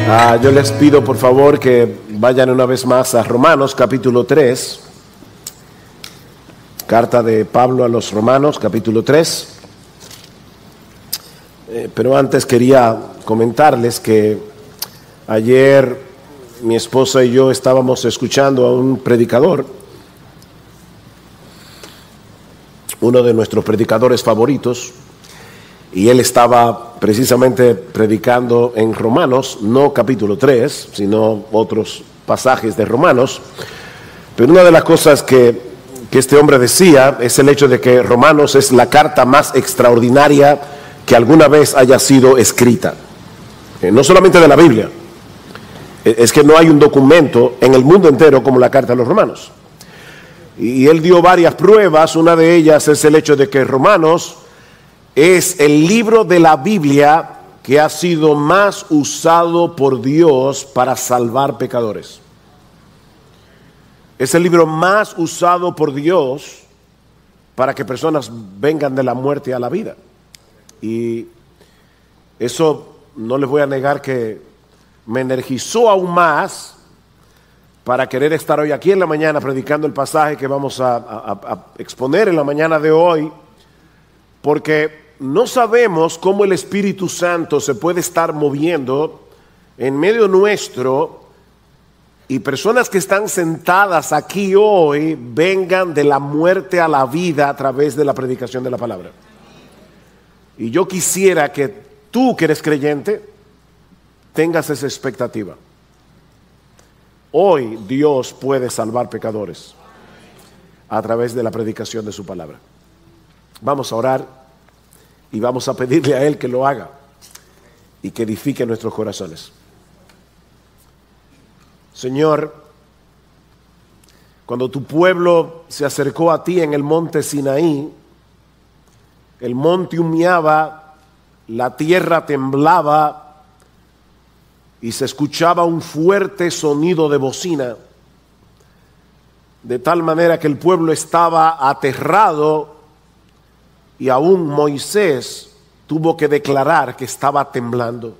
Yo les pido por favor que vayan una vez más a Romanos capítulo 3, carta de Pablo a los Romanos capítulo 3. Pero antes quería comentarles que ayer mi esposa y yo estábamos escuchando a un predicador, uno de nuestros predicadores favoritos, y él estaba precisamente predicando en Romanos, no capítulo 3, sino otros pasajes de Romanos. Pero una de las cosas que este hombre decía es el hecho de que Romanos es la carta más extraordinaria que alguna vez haya sido escrita. No solamente de la Biblia, es que no hay un documento en el mundo entero como la carta de los Romanos. Y él dio varias pruebas. Una de ellas es el hecho de que Romanos es el libro de la Biblia que ha sido más usado por Dios para salvar pecadores. Es el libro más usado por Dios para que personas vengan de la muerte a la vida. Y eso no les voy a negar que me energizó aún más para querer estar hoy aquí en la mañana predicando el pasaje que vamos a exponer en la mañana de hoy, porque no sabemos cómo el Espíritu Santo se puede estar moviendo en medio nuestro y personas que están sentadas aquí hoy vengan de la muerte a la vida a través de la predicación de la palabra. Y yo quisiera que tú, que eres creyente, tengas esa expectativa. Hoy Dios puede salvar pecadores a través de la predicación de su palabra. Vamos a orar y vamos a pedirle a Él que lo haga y que edifique nuestros corazones. Señor, cuando tu pueblo se acercó a ti en el monte Sinaí, el monte humeaba, la tierra temblaba y se escuchaba un fuerte sonido de bocina, de tal manera que el pueblo estaba aterrado. Y aún Moisés tuvo que declarar que estaba temblando.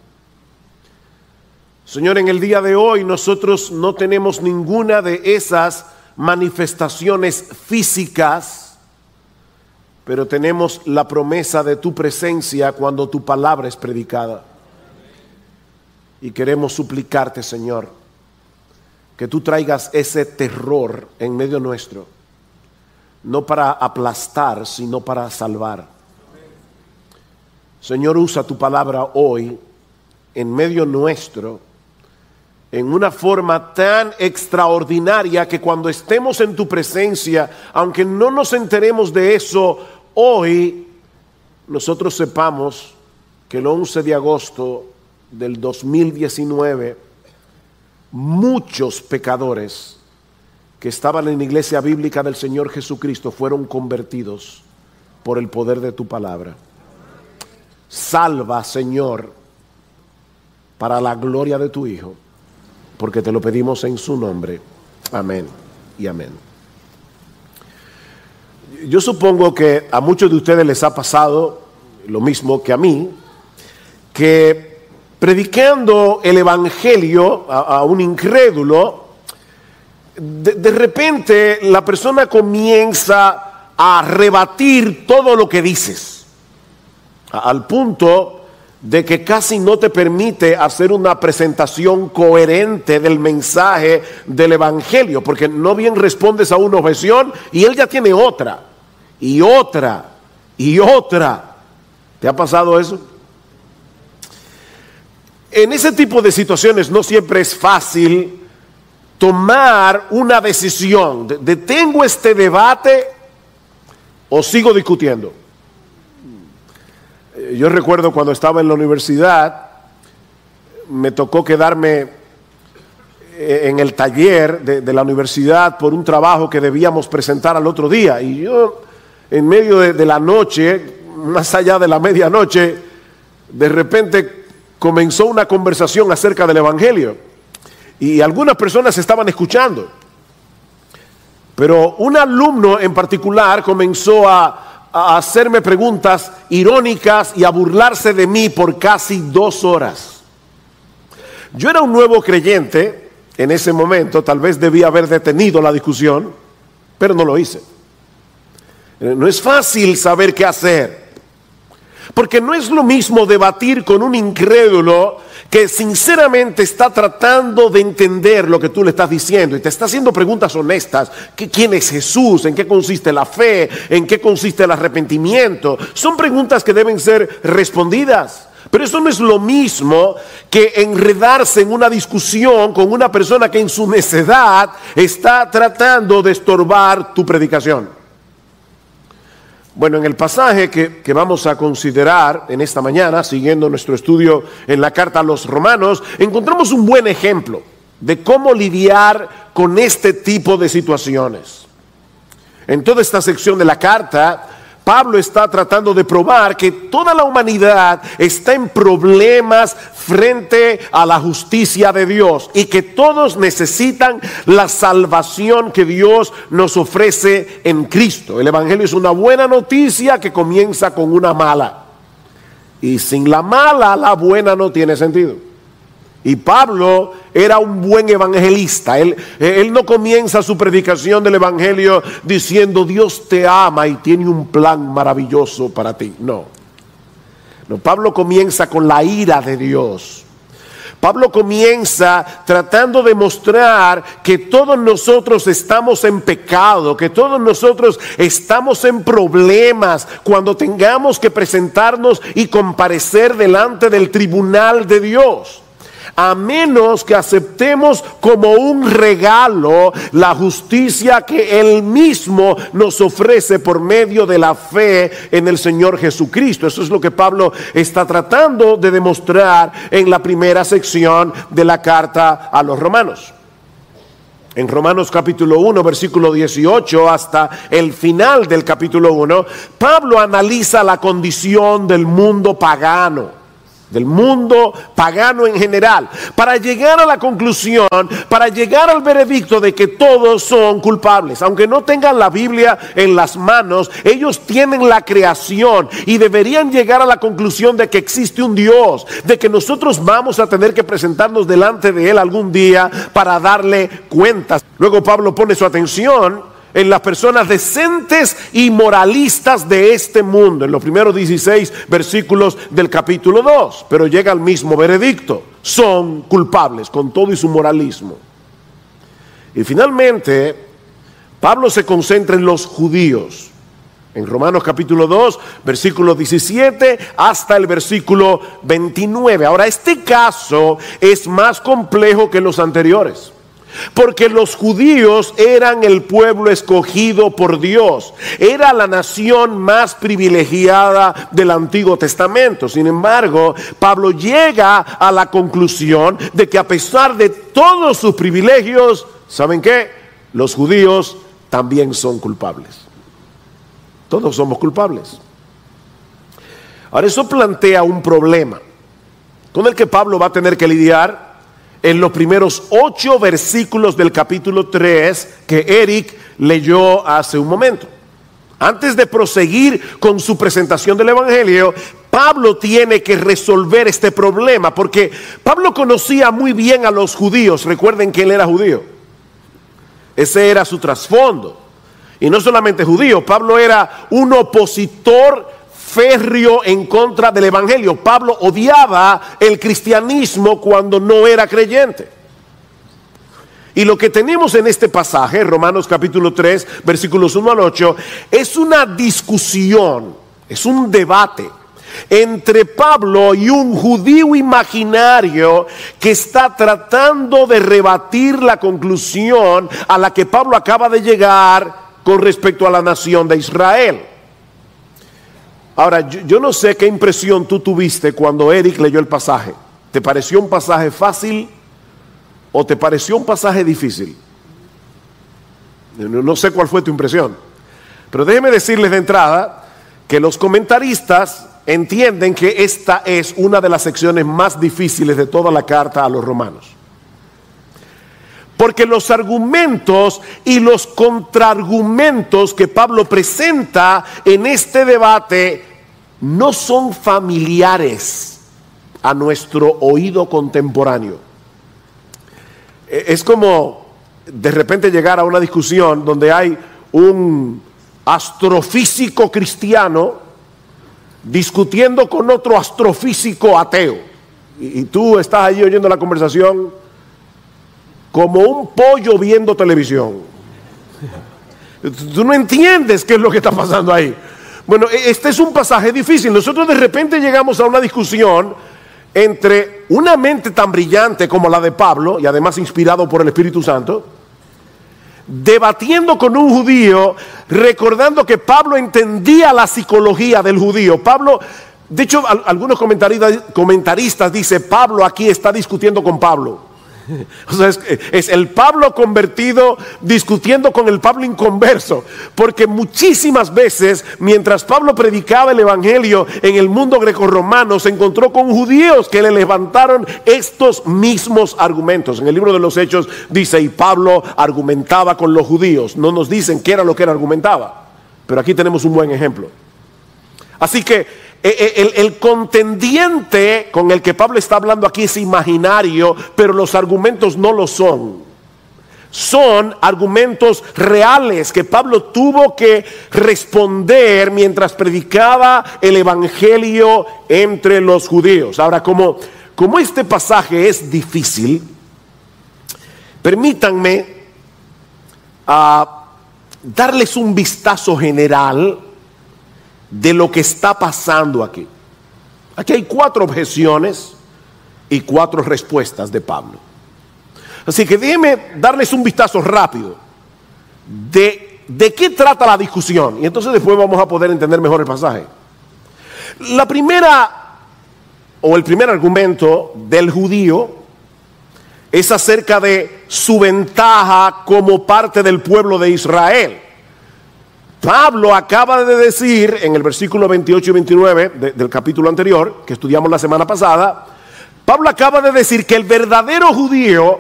Señor, en el día de hoy nosotros no tenemos ninguna de esas manifestaciones físicas, pero tenemos la promesa de tu presencia cuando tu palabra es predicada. Y queremos suplicarte, Señor, que tú traigas ese terror en medio nuestro. No para aplastar, sino para salvar. Señor, usa tu palabra hoy en medio nuestro en una forma tan extraordinaria que cuando estemos en tu presencia, aunque no nos enteremos de eso hoy, nosotros sepamos que el 11 de agosto del 2019 muchos pecadores que estaban en la iglesia bíblica del Señor Jesucristo fueron convertidos por el poder de tu palabra. Salva, Señor, para la gloria de tu Hijo, porque te lo pedimos en su nombre. Amén y amén. Yo supongo que a muchos de ustedes les ha pasado lo mismo que a mí, que predicando el evangelio a un incrédulo, de repente la persona comienza a rebatir todo lo que dices, al punto de que casi no te permite hacer una presentación coherente del mensaje del evangelio, porque no bien respondes a una objeción y él ya tiene otra, y otra, y otra. ¿Te ha pasado eso? En ese tipo de situaciones no siempre es fácil tomar una decisión. ¿Detengo este debate o sigo discutiendo? Yo recuerdo cuando estaba en la universidad, me tocó quedarme en el taller de la universidad por un trabajo que debíamos presentar al otro día. Y yo, en medio de la noche, más allá de la medianoche, de repente comenzó una conversación acerca del evangelio. Y algunas personas estaban escuchando, pero un alumno en particular comenzó a hacerme preguntas irónicas y a burlarse de mí por casi 2 horas. Yo era un nuevo creyente en ese momento, tal vez debía haber detenido la discusión, pero no lo hice. No es fácil saber qué hacer, porque no es lo mismo debatir con un incrédulo que sinceramente está tratando de entender lo que tú le estás diciendo y te está haciendo preguntas honestas. ¿Quién es Jesús? ¿En qué consiste la fe? ¿En qué consiste el arrepentimiento? Son preguntas que deben ser respondidas. Pero eso no es lo mismo que enredarse en una discusión con una persona que en su necedad está tratando de estorbar tu predicación. Bueno, en el pasaje que vamos a considerar en esta mañana, siguiendo nuestro estudio en la carta a los Romanos, encontramos un buen ejemplo de cómo lidiar con este tipo de situaciones. En toda esta sección de la carta, Pablo está tratando de probar que toda la humanidad está en problemas frente a la justicia de Dios y que todos necesitan la salvación que Dios nos ofrece en Cristo. El Evangelio es una buena noticia que comienza con una mala. Y sin la mala, la buena no tiene sentido. Y Pablo era un buen evangelista. Él no comienza su predicación del evangelio diciendo Dios te ama y tiene un plan maravilloso para ti. No, Pablo comienza con la ira de Dios. Pablo comienza tratando de mostrar que todos nosotros estamos en pecado, que todos nosotros estamos en problemas cuando tengamos que presentarnos y comparecer delante del tribunal de Dios. A menos que aceptemos como un regalo la justicia que Él mismo nos ofrece por medio de la fe en el Señor Jesucristo. Eso es lo que Pablo está tratando de demostrar en la primera sección de la carta a los Romanos. En Romanos capítulo 1, versículo 18 hasta el final del capítulo 1, Pablo analiza la condición del mundo pagano. Del mundo pagano en general, para llegar a la conclusión, para llegar al veredicto de que todos son culpables. Aunque no tengan la Biblia en las manos, ellos tienen la creación y deberían llegar a la conclusión de que existe un Dios, de que nosotros vamos a tener que presentarnos delante de Él algún día para darle cuentas. Luego Pablo pone su atención en las personas decentes y moralistas de este mundo, en los primeros 16 versículos del capítulo 2, pero llega al mismo veredicto: son culpables con todo y su moralismo. Y finalmente Pablo se concentra en los judíos, en Romanos capítulo 2, versículo 17 hasta el versículo 29. Ahora, este caso es más complejo que los anteriores, porque los judíos eran el pueblo escogido por Dios, era la nación más privilegiada del Antiguo Testamento. Sin embargo, Pablo llega a la conclusión de que a pesar de todos sus privilegios, ¿saben qué? Los judíos también son culpables. Todos somos culpables. Ahora, eso plantea un problema con el que Pablo va a tener que lidiar en los primeros 8 versículos del capítulo 3 que Eric leyó hace un momento. Antes de proseguir con su presentación del Evangelio, Pablo tiene que resolver este problema, porque Pablo conocía muy bien a los judíos. Recuerden que él era judío. Ese era su trasfondo. Y no solamente judío, Pablo era un opositor férreo en contra del evangelio. Pablo odiaba el cristianismo cuando no era creyente. Y lo que tenemos en este pasaje, Romanos capítulo 3, versículos 1 al 8, es una discusión, es un debate entre Pablo y un judío imaginario que está tratando de rebatir la conclusión a la que Pablo acaba de llegar con respecto a la nación de Israel. Ahora, yo no sé qué impresión tú tuviste cuando Eric leyó el pasaje. ¿Te pareció un pasaje fácil o te pareció un pasaje difícil? No sé cuál fue tu impresión. Pero déjenme decirles de entrada que los comentaristas entienden que esta es una de las secciones más difíciles de toda la carta a los romanos. Porque los argumentos y los contraargumentos que Pablo presenta en este debate no son familiares a nuestro oído contemporáneo. Es como de repente llegar a una discusión donde hay un astrofísico cristiano discutiendo con otro astrofísico ateo. Y tú estás allí oyendo la conversación como un pollo viendo televisión. Tú no entiendes qué es lo que está pasando ahí. Bueno, este es un pasaje difícil. Nosotros de repente llegamos a una discusión entre una mente tan brillante como la de Pablo, y además inspirado por el Espíritu Santo, debatiendo con un judío, recordando que Pablo entendía la psicología del judío. Pablo, de hecho, algunos comentaristas dicen, Pablo aquí está discutiendo con Pablo. O sea, es el Pablo convertido discutiendo con el Pablo inconverso, porque muchísimas veces mientras Pablo predicaba el evangelio en el mundo grecorromano se encontró con judíos que le levantaron estos mismos argumentos. En el libro de los Hechos dice, y Pablo argumentaba con los judíos. No nos dicen qué era lo que él argumentaba, pero aquí tenemos un buen ejemplo. Así que el contendiente con el que Pablo está hablando aquí es imaginario, pero los argumentos no lo son. Son argumentos reales que Pablo tuvo que responder mientras predicaba el evangelio entre los judíos. Ahora, como este pasaje es difícil, permítanme darles un vistazo general de lo que está pasando aquí. Aquí hay 4 objeciones y 4 respuestas de Pablo. Así que déjenme darles un vistazo rápido de qué trata la discusión, y entonces después vamos a poder entender mejor el pasaje. La primera, o el primer argumento del judío es acerca de su ventaja como parte del pueblo de Israel. Pablo acaba de decir en el versículo 28 y 29 del capítulo anterior, que estudiamos la semana pasada, Pablo acaba de decir que el verdadero judío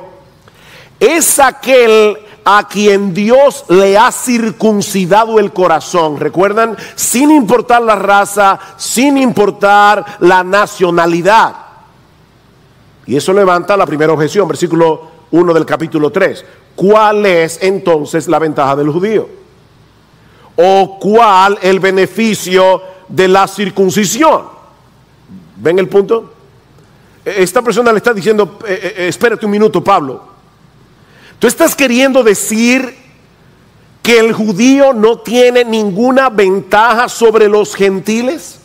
es aquel a quien Dios le ha circuncidado el corazón. ¿Recuerdan? Sin importar la raza, sin importar la nacionalidad. Y eso levanta la primera objeción, versículo 1 del capítulo 3. ¿Cuál es entonces la ventaja del judío? ¿O cuál el beneficio de la circuncisión? ¿Ven el punto? Esta persona le está diciendo, espérate un minuto, Pablo. ¿Tú estás queriendo decir que el judío no tiene ninguna ventaja sobre los gentiles?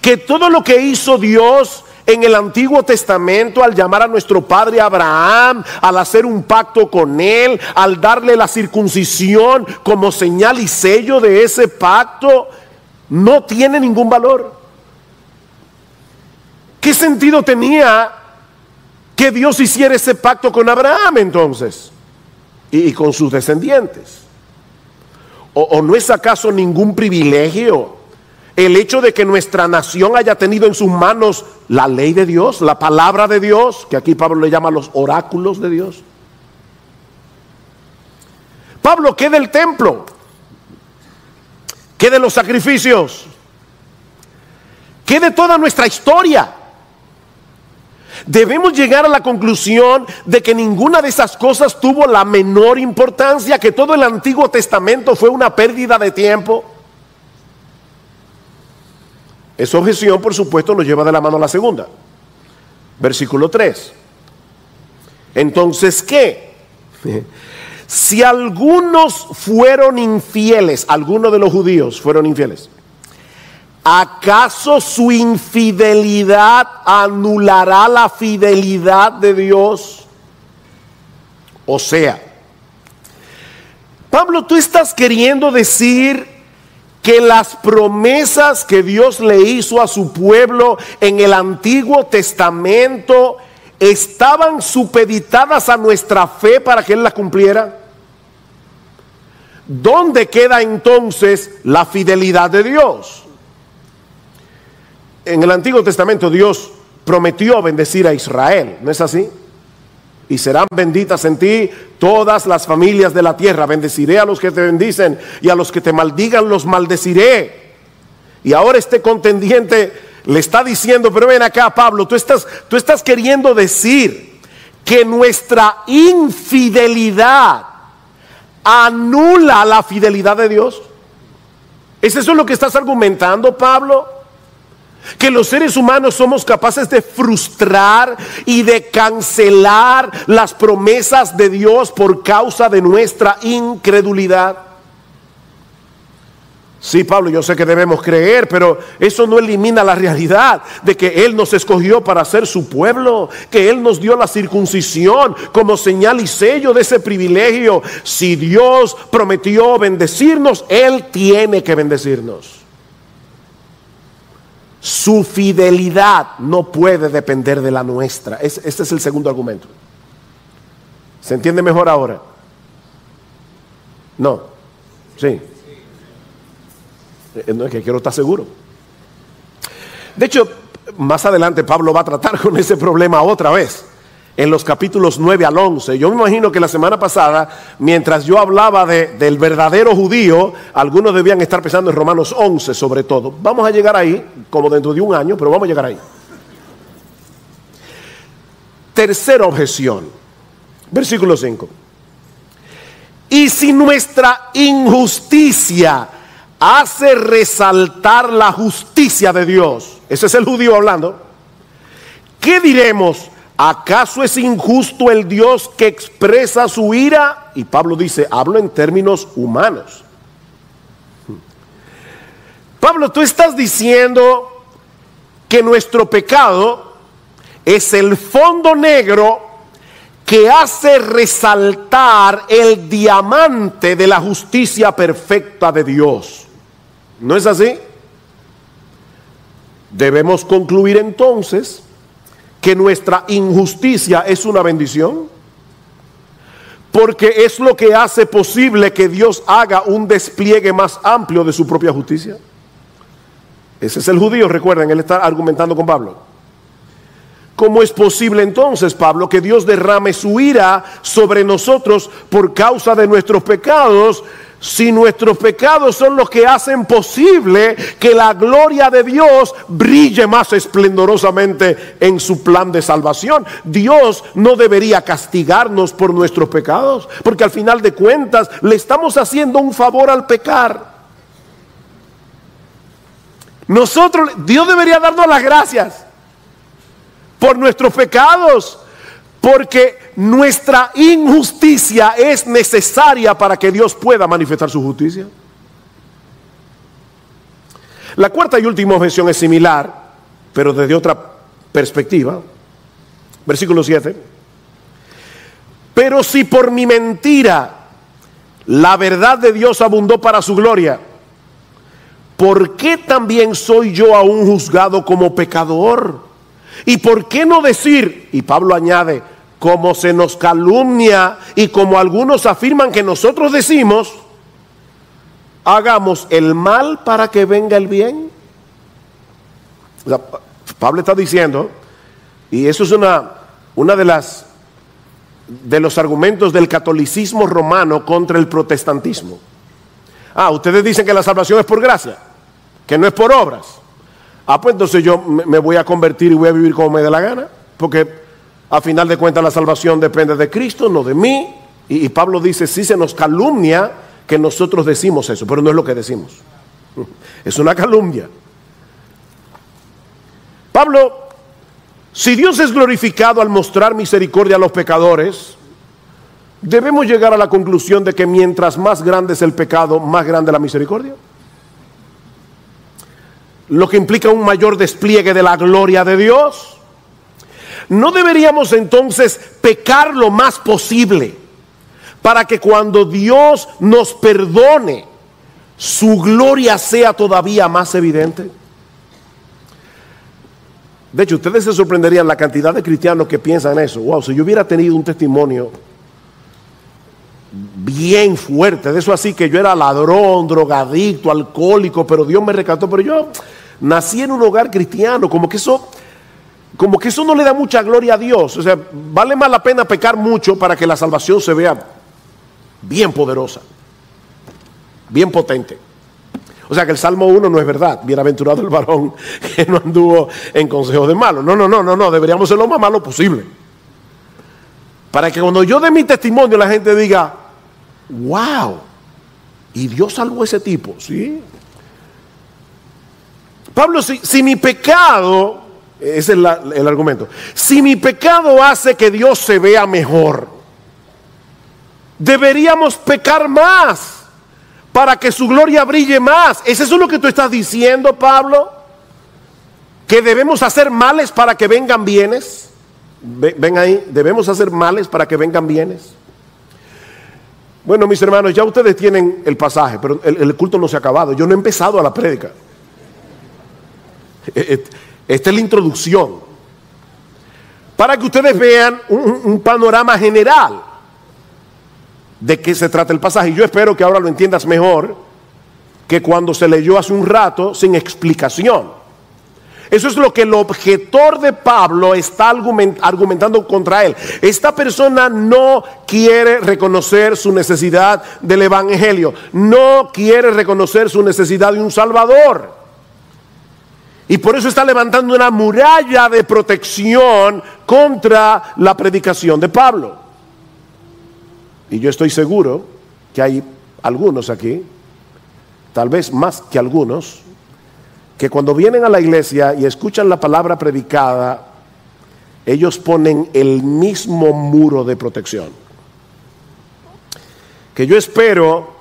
¿Que todo lo que hizo Dios en el Antiguo Testamento, al llamar a nuestro padre Abraham, al hacer un pacto con él, al darle la circuncisión como señal y sello de ese pacto, no tiene ningún valor? ¿Qué sentido tenía que Dios hiciera ese pacto con Abraham entonces? Y con sus descendientes. ¿O no es acaso ningún privilegio el hecho de que nuestra nación haya tenido en sus manos la ley de Dios, la palabra de Dios, que aquí Pablo le llama los oráculos de Dios? Pablo, ¿qué del templo? ¿Qué de los sacrificios? ¿Qué de toda nuestra historia? Debemos llegar a la conclusión de que ninguna de esas cosas tuvo la menor importancia, que todo el Antiguo Testamento fue una pérdida de tiempo. Esa objeción, por supuesto, nos lleva de la mano a la segunda. Versículo 3. Entonces, ¿qué? Si algunos fueron infieles, algunos de los judíos fueron infieles, ¿acaso su infidelidad anulará la fidelidad de Dios? O sea, Pablo, ¿tú estás queriendo decir que las promesas que Dios le hizo a su pueblo en el Antiguo Testamento estaban supeditadas a nuestra fe para que Él las cumpliera? ¿Dónde queda entonces la fidelidad de Dios? En el Antiguo Testamento Dios prometió bendecir a Israel, ¿no es así? Y serán benditas en ti todas las familias de la tierra. Bendeciré a los que te bendicen y a los que te maldigan los maldeciré. Y ahora este contendiente le está diciendo, pero ven acá, Pablo, tú estás queriendo decir que nuestra infidelidad anula la fidelidad de Dios? ¿Es eso lo que estás argumentando, Pablo? Que los seres humanos somos capaces de frustrar y de cancelar las promesas de Dios por causa de nuestra incredulidad. Sí, Pablo, yo sé que debemos creer, pero eso no elimina la realidad de que Él nos escogió para ser su pueblo, que Él nos dio la circuncisión como señal y sello de ese privilegio. Si Dios prometió bendecirnos, Él tiene que bendecirnos. Su fidelidad no puede depender de la nuestra. Este es el segundo argumento. ¿Se entiende mejor ahora? No. Sí. No, es que quiero estar seguro. De hecho, más adelante Pablo va a tratar con ese problema otra vez, en los capítulos 9 al 11. Yo me imagino que la semana pasada, mientras yo hablaba del verdadero judío, algunos debían estar pensando en Romanos 11 sobre todo. Vamos a llegar ahí, como dentro de un año, pero vamos a llegar ahí. Tercera objeción, versículo 5. Y si nuestra injusticia hace resaltar la justicia de Dios, ese es el judío hablando, ¿qué diremos? ¿Acaso es injusto el Dios que expresa su ira? Y Pablo dice, hablo en términos humanos. Pablo, tú estás diciendo que nuestro pecado es el fondo negro que hace resaltar el diamante de la justicia perfecta de Dios. ¿No es así? Debemos concluir entonces que nuestra injusticia es una bendición, porque es lo que hace posible que Dios haga un despliegue más amplio de su propia justicia. Ese es el judío, recuerden, él está argumentando con Pablo. ¿Cómo es posible entonces, Pablo, que Dios derrame su ira sobre nosotros por causa de nuestros pecados, si nuestros pecados son los que hacen posible que la gloria de Dios brille más esplendorosamente en su plan de salvación? Dios no debería castigarnos por nuestros pecados, porque al final de cuentas le estamos haciendo un favor al pecar. Dios debería darnos las gracias por nuestros pecados, porque nuestra injusticia es necesaria para que Dios pueda manifestar su justicia. La cuarta y última objeción es similar, pero desde otra perspectiva. Versículo 7. Pero si por mi mentira la verdad de Dios abundó para su gloria, ¿por qué también soy yo aún juzgado como pecador? ¿Y por qué no decir? Y Pablo añade, como se nos calumnia y como algunos afirman que nosotros decimos, hagamos el mal para que venga el bien. O sea, Pablo está diciendo, y eso es una de los argumentos del catolicismo romano contra el protestantismo. Ustedes dicen que la salvación es por gracia, que no es por obras. Pues entonces yo me voy a convertir y voy a vivir como me dé la gana, porque a final de cuentas la salvación depende de Cristo, no de mí. Y Pablo dice, sí se nos calumnia que nosotros decimos eso, pero no es lo que decimos. Es una calumnia. Pablo, si Dios es glorificado al mostrar misericordia a los pecadores, debemos llegar a la conclusión de que mientras más grande es el pecado, más grande la misericordia. Lo que implica un mayor despliegue de la gloria de Dios. ¿No deberíamos entonces pecar lo más posible para que cuando Dios nos perdone, su gloria sea todavía más evidente? De hecho, ustedes se sorprenderían la cantidad de cristianos que piensan eso. Wow, si yo hubiera tenido un testimonio bien fuerte, de eso así que yo era ladrón, drogadicto, alcohólico, pero Dios me rescató, pero yo nací en un hogar cristiano, como que eso no le da mucha gloria a Dios. O sea, vale más la pena pecar mucho para que la salvación se vea bien poderosa, bien potente. O sea que el Salmo 1 no es verdad. Bienaventurado el varón que no anduvo en consejos de malos. No, deberíamos ser lo más malo posible. Para que cuando yo dé mi testimonio la gente diga, wow, y Dios salvó a ese tipo, ¿sí? Pablo, si mi pecado, ese es el argumento, si mi pecado hace que Dios se vea mejor, deberíamos pecar más para que su gloria brille más. ¿Es eso lo que tú estás diciendo, Pablo? ¿Que debemos hacer males para que vengan bienes? Ven ahí, debemos hacer males para que vengan bienes. Bueno, mis hermanos, ya ustedes tienen el pasaje, pero el culto no se ha acabado. Yo no he empezado a la prédica. Esta es la introducción, para que ustedes vean un panorama general de qué se trata el pasaje. Y yo espero que ahora lo entiendas mejor que cuando se leyó hace un rato sin explicación. Eso es lo que el objetor de Pablo está argumentando contra él. Esta persona no quiere reconocer su necesidad del evangelio, no quiere reconocer su necesidad de un salvador. Y por eso está levantando una muralla de protección contra la predicación de Pablo. Y yo estoy seguro que hay algunos aquí, tal vez más que algunos, que cuando vienen a la iglesia y escuchan la palabra predicada, ellos ponen el mismo muro de protección. Que yo espero,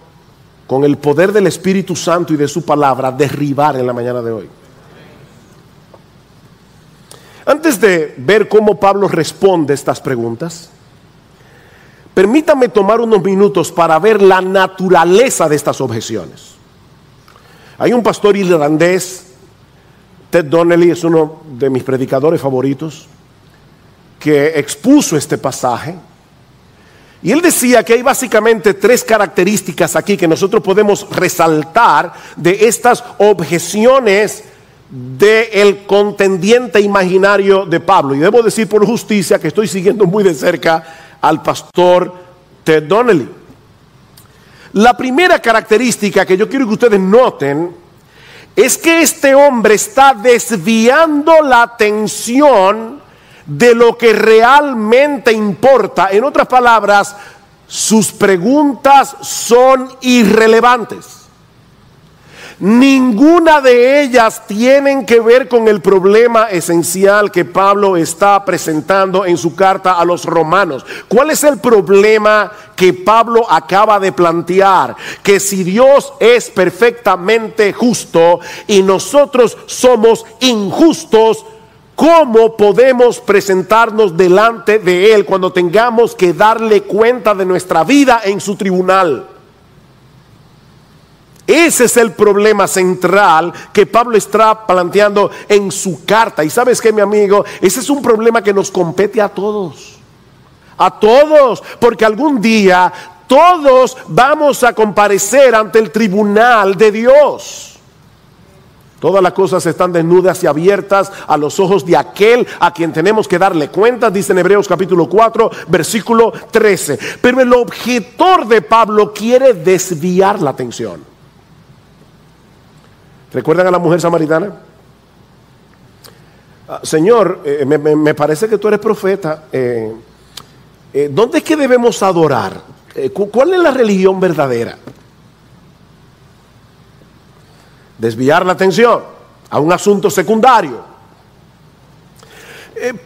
con el poder del Espíritu Santo y de su palabra, derribar en la mañana de hoy. Antes de ver cómo Pablo responde estas preguntas, permítame tomar unos minutos para ver la naturaleza de estas objeciones. Hay un pastor irlandés, Ted Donnelly, es uno de mis predicadores favoritos, que expuso este pasaje. Y él decía que hay básicamente tres características aquí que nosotros podemos resaltar de estas objeciones del contendiente imaginario de Pablo. Y debo decir por justicia que estoy siguiendo muy de cerca al pastor Ted Donnelly. La primera característica que yo quiero que ustedes noten es que este hombre está desviando la atención de lo que realmente importa. En otras palabras, sus preguntas son irrelevantes. Ninguna de ellas tienen que ver con el problema esencial que Pablo está presentando en su carta a los romanos. ¿Cuál es el problema que Pablo acaba de plantear? Que si Dios es perfectamente justo y nosotros somos injustos, ¿cómo podemos presentarnos delante de Él cuando tengamos que darle cuenta de nuestra vida en su tribunal? Ese es el problema central que Pablo está planteando en su carta. Y sabes qué, mi amigo, ese es un problema que nos compete a todos. A todos, porque algún día todos vamos a comparecer ante el tribunal de Dios. Todas las cosas están desnudas y abiertas a los ojos de aquel a quien tenemos que darle cuentas, dice en Hebreos capítulo 4, versículo 13. Pero el objetor de Pablo quiere desviar la atención. ¿Recuerdan a la mujer samaritana? Señor, me parece que tú eres profeta. ¿Dónde es que debemos adorar? ¿Cuál es la religión verdadera? Desviar la atención a un asunto secundario.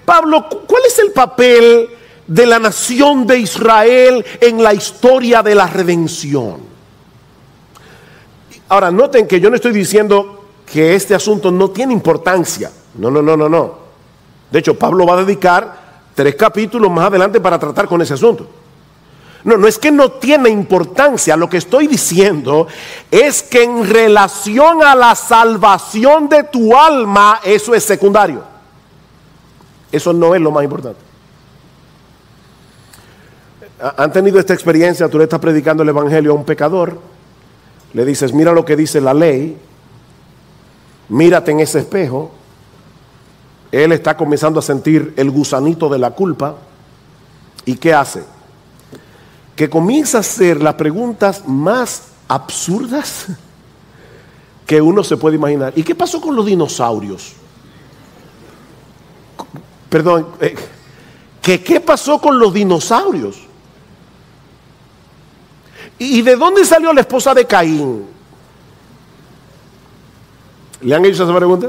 Pablo, ¿cuál es el papel de la nación de Israel en la historia de la redención? Ahora, noten que yo no estoy diciendo que este asunto no tiene importancia. No. De hecho, Pablo va a dedicar 3 capítulos más adelante para tratar con ese asunto. No es que no tiene importancia. Lo que estoy diciendo es que en relación a la salvación de tu alma, eso es secundario. Eso no es lo más importante. ¿Han tenido esta experiencia? Tú le estás predicando el evangelio a un pecador. Le dices, mira lo que dice la ley, mírate en ese espejo. Él está comenzando a sentir el gusanito de la culpa. ¿Y qué hace? Que comienza a hacer las preguntas más absurdas que uno se puede imaginar. ¿Y qué pasó con los dinosaurios? Perdón, que qué pasó con los dinosaurios. ¿Y de dónde salió la esposa de Caín? ¿Le han hecho esa pregunta?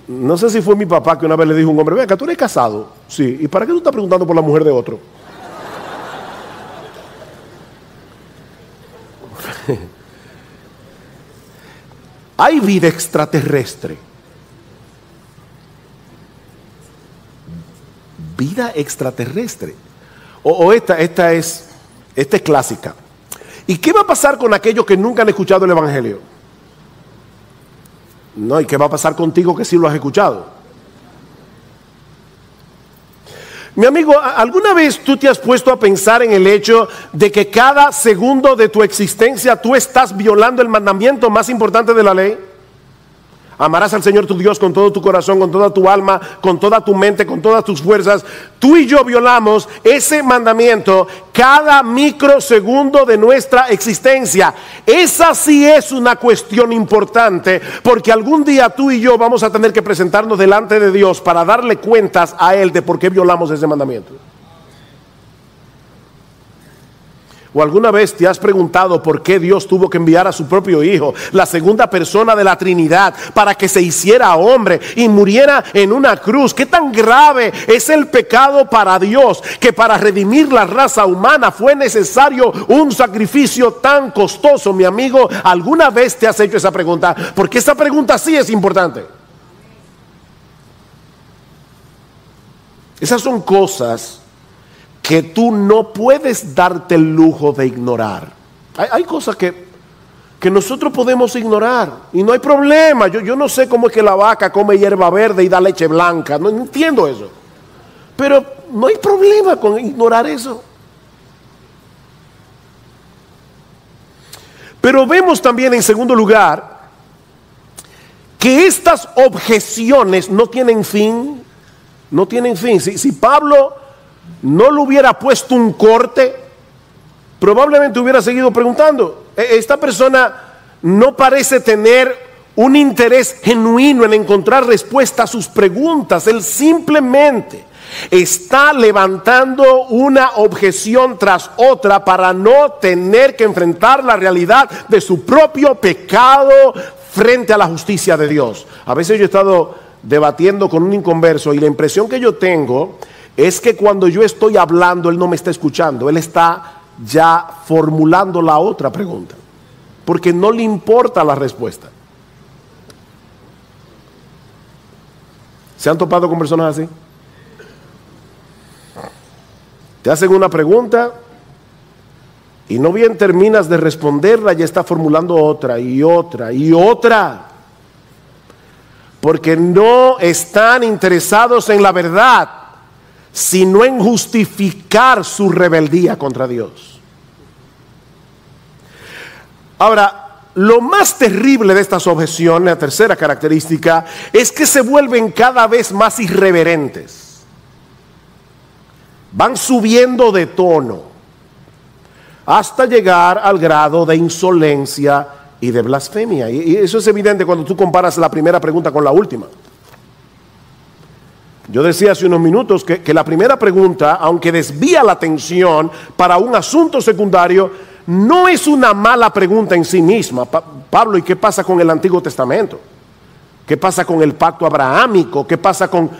No sé si fue mi papá que una vez le dijo a un hombre: venga, ¿tú eres casado? Sí. ¿Y para qué tú estás preguntando por la mujer de otro? Hay vida extraterrestre. Vida extraterrestre. Esta es clásica. ¿Y qué va a pasar con aquellos que nunca han escuchado el Evangelio? No, ¿y qué va a pasar contigo que sí lo has escuchado? Mi amigo, ¿alguna vez tú te has puesto a pensar en el hecho de que cada segundo de tu existencia tú estás violando el mandamiento más importante de la ley? Amarás al Señor tu Dios con todo tu corazón, con toda tu alma, con toda tu mente, con todas tus fuerzas. Tú y yo violamos ese mandamiento cada microsegundo de nuestra existencia. Esa sí es una cuestión importante, porque algún día tú y yo vamos a tener que presentarnos delante de Dios para darle cuentas a Él de por qué violamos ese mandamiento. ¿O alguna vez te has preguntado por qué Dios tuvo que enviar a su propio Hijo, la segunda persona de la Trinidad, para que se hiciera hombre y muriera en una cruz? ¿Qué tan grave es el pecado para Dios que para redimir la raza humana fue necesario un sacrificio tan costoso? Mi amigo, ¿alguna vez te has hecho esa pregunta? Porque esa pregunta sí es importante. Esas son cosas que tú no puedes darte el lujo de ignorar. Hay cosas que nosotros podemos ignorar y no hay problema. Yo no sé cómo es que la vaca come hierba verde y da leche blanca, no entiendo eso, pero no hay problema con ignorar eso. Pero vemos también, en segundo lugar, que estas objeciones no tienen fin. No tienen fin. Si Pablo no le hubiera puesto un corte, probablemente hubiera seguido preguntando. Esta persona no parece tener un interés genuino en encontrar respuesta a sus preguntas. Él simplemente está levantando una objeción tras otra para no tener que enfrentar la realidad de su propio pecado frente a la justicia de Dios. A veces yo he estado debatiendo con un inconverso y la impresión que yo tengo es que cuando yo estoy hablando, él no me está escuchando, él está ya formulando la otra pregunta, porque no le importa la respuesta. ¿Se han topado con personas así? Te hacen una pregunta y no bien terminas de responderla, ya está formulando otra y otra y otra, porque no están interesados en la verdad, sino en justificar su rebeldía contra Dios. Ahora, lo más terrible de estas objeciones, la tercera característica, es que se vuelven cada vez más irreverentes. Van subiendo de tono hasta llegar al grado de insolencia y de blasfemia. Y eso es evidente cuando tú comparas la primera pregunta con la última. Yo decía hace unos minutos que la primera pregunta, aunque desvía la atención para un asunto secundario, no es una mala pregunta en sí misma. Pablo, ¿y qué pasa con el Antiguo Testamento? ¿Qué pasa con el pacto abrahámico? ¿Qué pasa con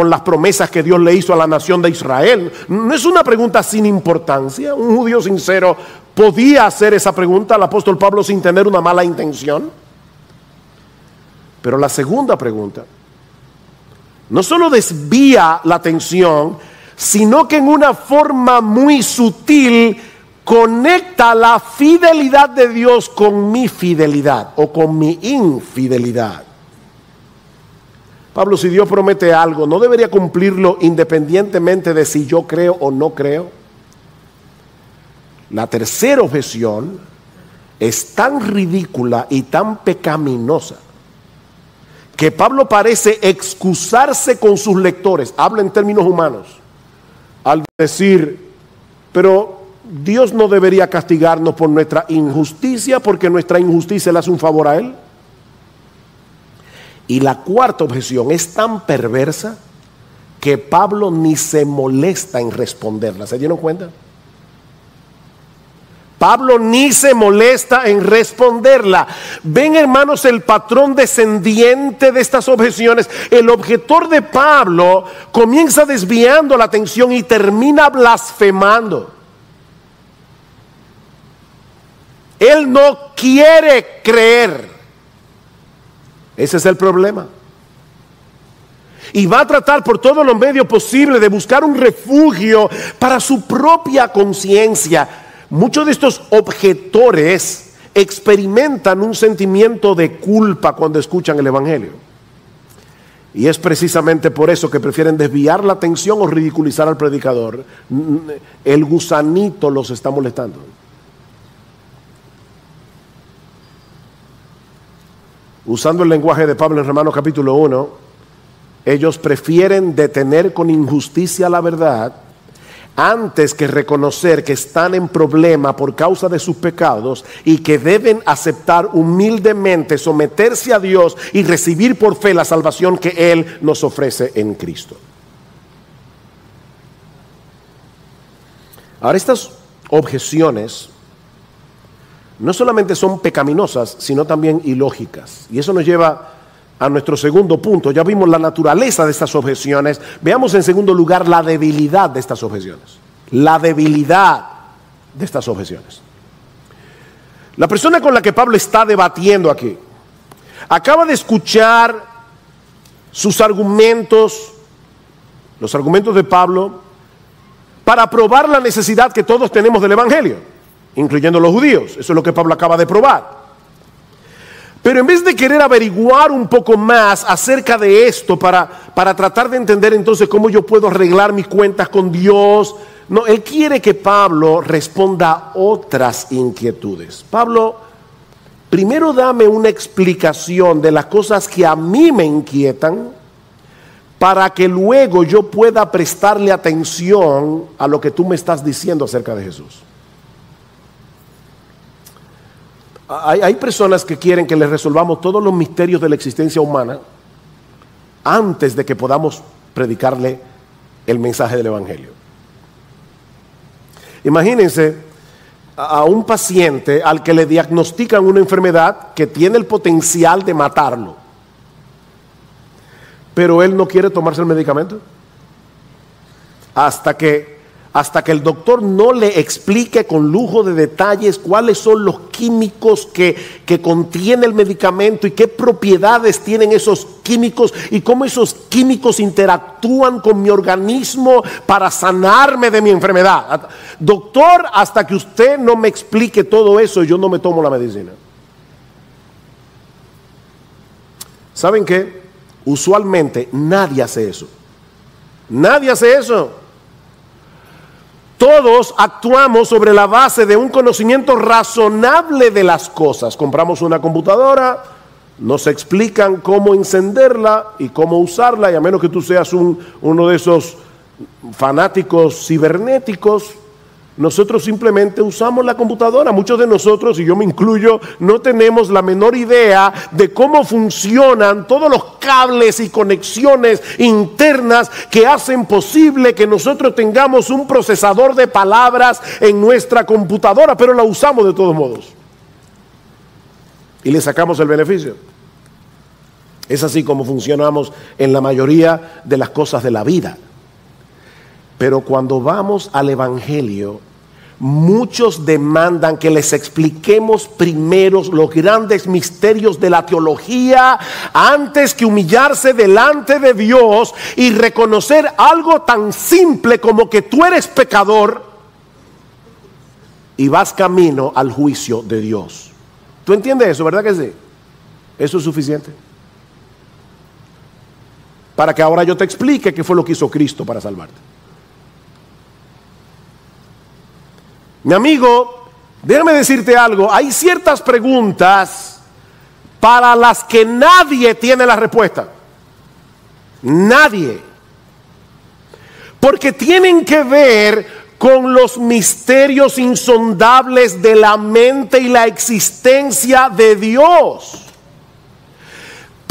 las promesas que Dios le hizo a la nación de Israel? No es una pregunta sin importancia. Un judío sincero podía hacer esa pregunta al apóstol Pablo sin tener una mala intención. Pero la segunda pregunta no solo desvía la atención, sino que en una forma muy sutil conecta la fidelidad de Dios con mi fidelidad o con mi infidelidad. Pablo, si Dios promete algo, ¿no debería cumplirlo independientemente de si yo creo o no creo? La tercera objeción es tan ridícula y tan pecaminosa que Pablo parece excusarse con sus lectores, habla en términos humanos, al decir, pero Dios no debería castigarnos por nuestra injusticia, porque nuestra injusticia le hace un favor a Él. Y la cuarta objeción es tan perversa que Pablo ni se molesta en responderla. ¿Se dieron cuenta? Pablo ni se molesta en responderla. Ven, hermanos, el patrón descendiente de estas objeciones. El objetor de Pablo comienza desviando la atención y termina blasfemando. Él no quiere creer. Ese es el problema. Y va a tratar por todos los medios posibles de buscar un refugio para su propia conciencia. Muchos de estos objetores experimentan un sentimiento de culpa cuando escuchan el evangelio. Y es precisamente por eso que prefieren desviar la atención o ridiculizar al predicador. El gusanito los está molestando. Usando el lenguaje de Pablo en Romanos capítulo 1, ellos prefieren detener con injusticia la verdad antes que reconocer que están en problema por causa de sus pecados y que deben aceptar humildemente, someterse a Dios y recibir por fe la salvación que Él nos ofrece en Cristo. Ahora, estas objeciones no solamente son pecaminosas, sino también ilógicas. Y eso nos lleva a nuestro segundo punto. Ya vimos la naturaleza de estas objeciones. Veamos en segundo lugar la debilidad de estas objeciones. La debilidad de estas objeciones. La persona con la que Pablo está debatiendo aquí acaba de escuchar sus argumentos, los argumentos de Pablo, para probar la necesidad que todos tenemos del evangelio, incluyendo los judíos. Eso es lo que Pablo acaba de probar. Pero en vez de querer averiguar un poco más acerca de esto para tratar de entender entonces cómo yo puedo arreglar mis cuentas con Dios, no, él quiere que Pablo responda otras inquietudes. Pablo, primero dame una explicación de las cosas que a mí me inquietan para que luego yo pueda prestarle atención a lo que tú me estás diciendo acerca de Jesús. Hay personas que quieren que les resolvamos todos los misterios de la existencia humana antes de que podamos predicarle el mensaje del evangelio. Imagínense a un paciente al que le diagnostican una enfermedad que tiene el potencial de matarlo, pero él no quiere tomarse el medicamento hasta que el doctor no le explique con lujo de detalles cuáles son los químicos que contiene el medicamento y qué propiedades tienen esos químicos y cómo esos químicos interactúan con mi organismo para sanarme de mi enfermedad. Doctor, hasta que usted no me explique todo eso, yo no me tomo la medicina. ¿Saben qué? Usualmente nadie hace eso. Nadie hace eso. Todos actuamos sobre la base de un conocimiento razonable de las cosas. Compramos una computadora, nos explican cómo encenderla y cómo usarla, y a menos que tú seas uno de esos fanáticos cibernéticos, nosotros simplemente usamos la computadora. Muchos de nosotros, y yo me incluyo, no tenemos la menor idea de cómo funcionan todos los cables y conexiones internas que hacen posible que nosotros tengamos un procesador de palabras en nuestra computadora, pero la usamos de todos modos y le sacamos el beneficio. Es así como funcionamos en la mayoría de las cosas de la vida. Pero cuando vamos al evangelio, muchos demandan que les expliquemos primero los grandes misterios de la teología antes que humillarse delante de Dios y reconocer algo tan simple como que tú eres pecador y vas camino al juicio de Dios. ¿Tú entiendes eso, verdad que sí? Eso es suficiente para que ahora yo te explique qué fue lo que hizo Cristo para salvarte. Mi amigo, déjame decirte algo. Hay ciertas preguntas para las que nadie tiene la respuesta. Nadie. Porque tienen que ver con los misterios insondables de la mente y la existencia de Dios.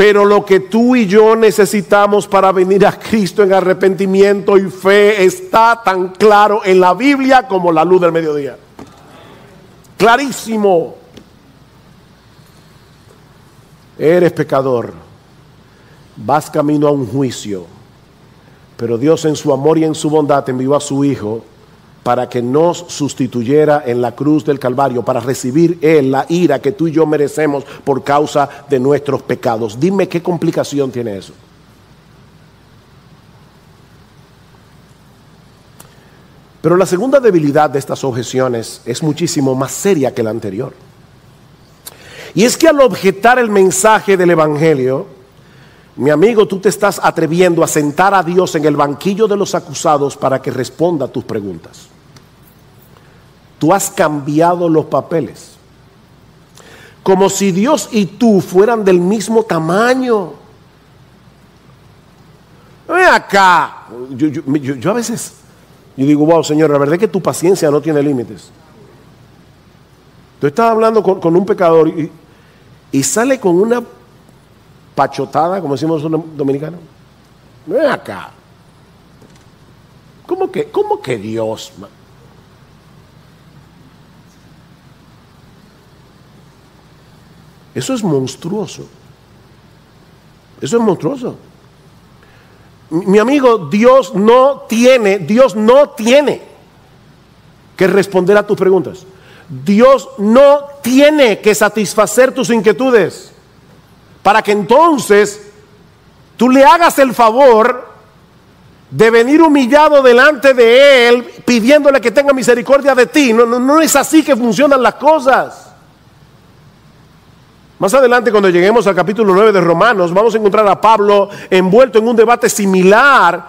Pero lo que tú y yo necesitamos para venir a Cristo en arrepentimiento y fe está tan claro en la Biblia como la luz del mediodía. Clarísimo. Eres pecador, vas camino a un juicio, pero Dios en su amor y en su bondad envió a su Hijo para que nos sustituyera en la cruz del Calvario, para recibir Él la ira que tú y yo merecemos por causa de nuestros pecados. Dime qué complicación tiene eso. Pero la segunda debilidad de estas objeciones es muchísimo más seria que la anterior. Y es que al objetar el mensaje del Evangelio, mi amigo, tú te estás atreviendo a sentar a Dios en el banquillo de los acusados para que responda a tus preguntas. Tú has cambiado los papeles. Como si Dios y tú fueran del mismo tamaño. Ven acá. Yo a veces, yo digo, wow, Señor, la verdad es que tu paciencia no tiene límites. Tú estás hablando con un pecador y sale con una pachotada, como decimos los dominicanos. Ven acá. ¿Cómo que Dios? Eso es monstruoso. Eso es monstruoso. Mi amigo, Dios no tiene que responder a tus preguntas. Dios no tiene que satisfacer tus inquietudes para que entonces tú le hagas el favor de venir humillado delante de Él pidiéndole que tenga misericordia de ti. No es así que funcionan las cosas. Más adelante, cuando lleguemos al capítulo 9 de Romanos, vamos a encontrar a Pablo envuelto en un debate similar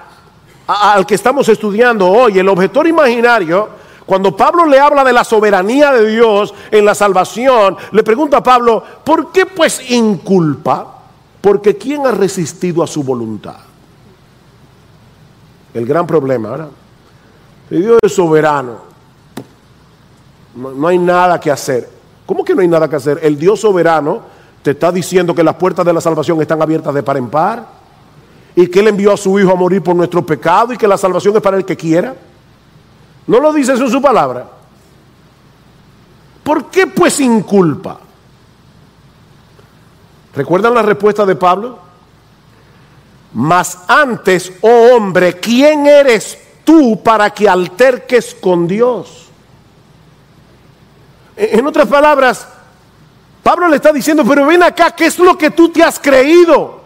al que estamos estudiando hoy. El objetor imaginario, cuando Pablo le habla de la soberanía de Dios en la salvación, le pregunta a Pablo, ¿por qué pues inculpa? Porque ¿quién ha resistido a su voluntad? El gran problema, ¿verdad? Dios es soberano. No hay nada que hacer. ¿Cómo que no hay nada que hacer? El Dios soberano te está diciendo que las puertas de la salvación están abiertas de par en par y que Él envió a su Hijo a morir por nuestro pecado y que la salvación es para el que quiera. ¿No lo dice eso en su palabra? ¿Por qué pues inculpa? ¿Recuerdan la respuesta de Pablo? Mas antes, oh hombre, ¿quién eres tú para que alterques con Dios? En otras palabras, Pablo le está diciendo, pero ven acá, ¿qué es lo que tú te has creído?